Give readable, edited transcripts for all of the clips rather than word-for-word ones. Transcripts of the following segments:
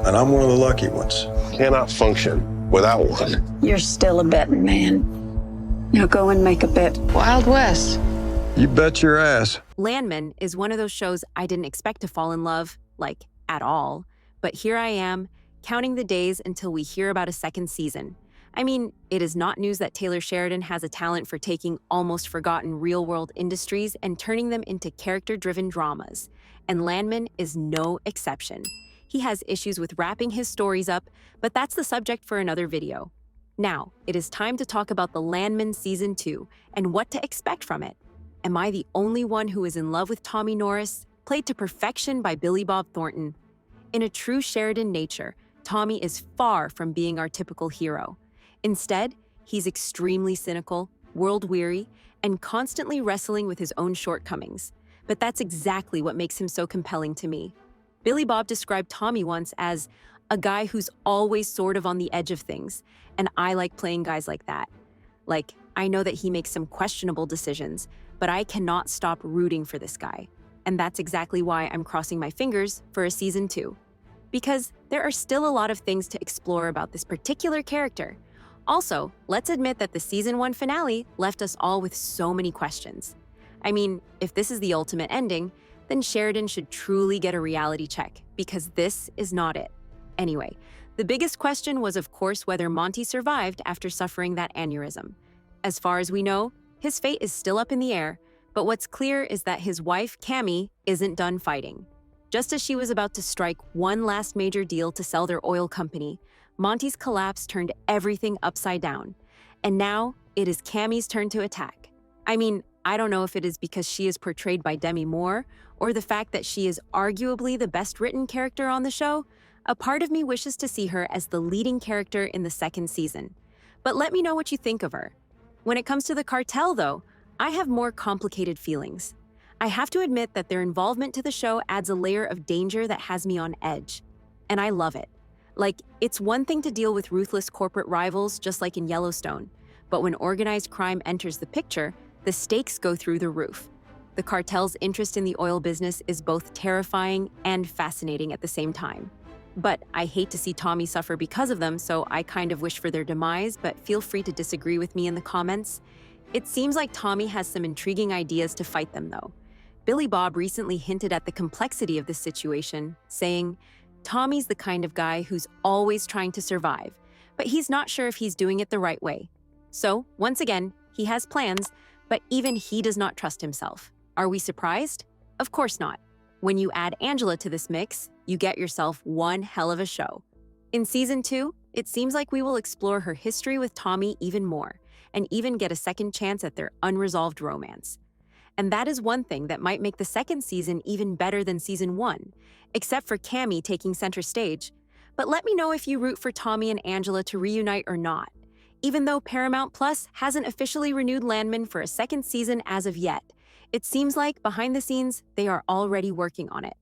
and I'm one of the lucky ones. Cannot function without one. You're still a betting man. Now go and make a bet. Wild West. You bet your ass. Landman is one of those shows I didn't expect to fall in love, like, at all. But here I am, counting the days until we hear about a second season. I mean, it is not news that Taylor Sheridan has a talent for taking almost forgotten real-world industries and turning them into character-driven dramas. And Landman is no exception. He has issues with wrapping his stories up, but that's the subject for another video. Now, it is time to talk about the Landman Season 2 and what to expect from it. Am I the only one who is in love with Tommy Norris, played to perfection by Billy Bob Thornton? In a true Sheridan nature, Tommy is far from being our typical hero. Instead, he's extremely cynical, world-weary, and constantly wrestling with his own shortcomings. But that's exactly what makes him so compelling to me. Billy Bob described Tommy once as a guy who's always sort of on the edge of things, and I like playing guys like that. Like, I know that he makes some questionable decisions, but I cannot stop rooting for this guy. And that's exactly why I'm crossing my fingers for a Season 2. Because there are still a lot of things to explore about this particular character. Also, let's admit that the Season 1 finale left us all with so many questions. I mean, if this is the ultimate ending, then Sheridan should truly get a reality check, because this is not it. Anyway, the biggest question was, of course, whether Monty survived after suffering that aneurysm. As far as we know, his fate is still up in the air, but what's clear is that his wife, Cammy, isn't done fighting. Just as she was about to strike one last major deal to sell their oil company, Monty's collapse turned everything upside down. And now, it is Cammy's turn to attack. I mean, I don't know if it is because she is portrayed by Demi Moore, or the fact that she is arguably the best-written character on the show. A part of me wishes to see her as the leading character in the second season. But let me know what you think of her. When it comes to the cartel, though, I have more complicated feelings. I have to admit that their involvement to the show adds a layer of danger that has me on edge. And I love it. Like, it's one thing to deal with ruthless corporate rivals, just like in Yellowstone. But when organized crime enters the picture, the stakes go through the roof. The cartel's interest in the oil business is both terrifying and fascinating at the same time. But I hate to see Tommy suffer because of them, so I kind of wish for their demise, but feel free to disagree with me in the comments. It seems like Tommy has some intriguing ideas to fight them, though. Billy Bob recently hinted at the complexity of this situation, saying, Tommy's the kind of guy who's always trying to survive, but he's not sure if he's doing it the right way. So, once again, he has plans, but even he does not trust himself. Are we surprised? Of course not. When you add Angela to this mix, you get yourself one hell of a show. In Season 2, it seems like we will explore her history with Tommy even more, and even get a second chance at their unresolved romance. And that is one thing that might make the second season even better than Season 1, except for Cammy taking center stage. But let me know if you root for Tommy and Angela to reunite or not, even though Paramount Plus hasn't officially renewed Landman for a second season as of yet. It seems like, behind the scenes, they are already working on it.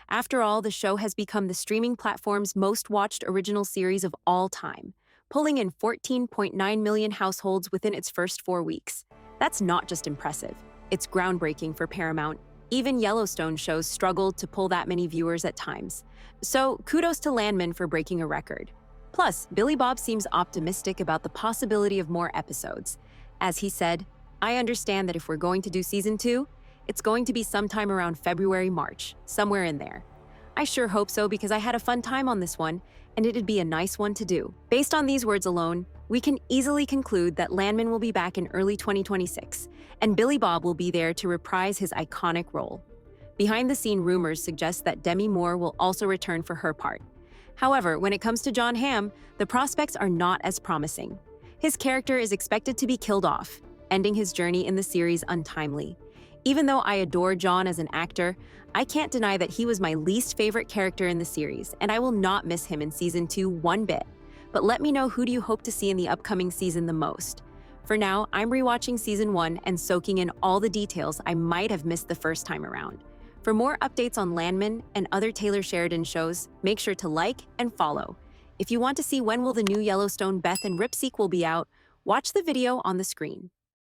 After all, the show has become the streaming platform's most watched original series of all time, pulling in 14.9 million households within its first 4 weeks. That's not just impressive. It's groundbreaking for Paramount. Even Yellowstone shows struggled to pull that many viewers at times. So kudos to Landman for breaking a record. Plus, Billy Bob seems optimistic about the possibility of more episodes. As he said, I understand that if we're going to do Season 2, it's going to be sometime around February, March, somewhere in there. I sure hope so, because I had a fun time on this one, and it'd be a nice one to do. Based on these words alone, we can easily conclude that Landman will be back in early 2026, and Billy Bob will be there to reprise his iconic role. Behind-the-scene rumors suggest that Demi Moore will also return for her part. However, when it comes to Jon Hamm, the prospects are not as promising. His character is expected to be killed off, ending his journey in the series untimely. Even though I adore Jon as an actor, I can't deny that he was my least favorite character in the series, and I will not miss him in Season 2 one bit. But let me know, who do you hope to see in the upcoming season the most? For now, I'm rewatching Season 1 and soaking in all the details I might have missed the first time around. For more updates on Landman and other Taylor Sheridan shows, make sure to like and follow. If you want to see when will the new Yellowstone Beth and Rip sequel be out, watch the video on the screen.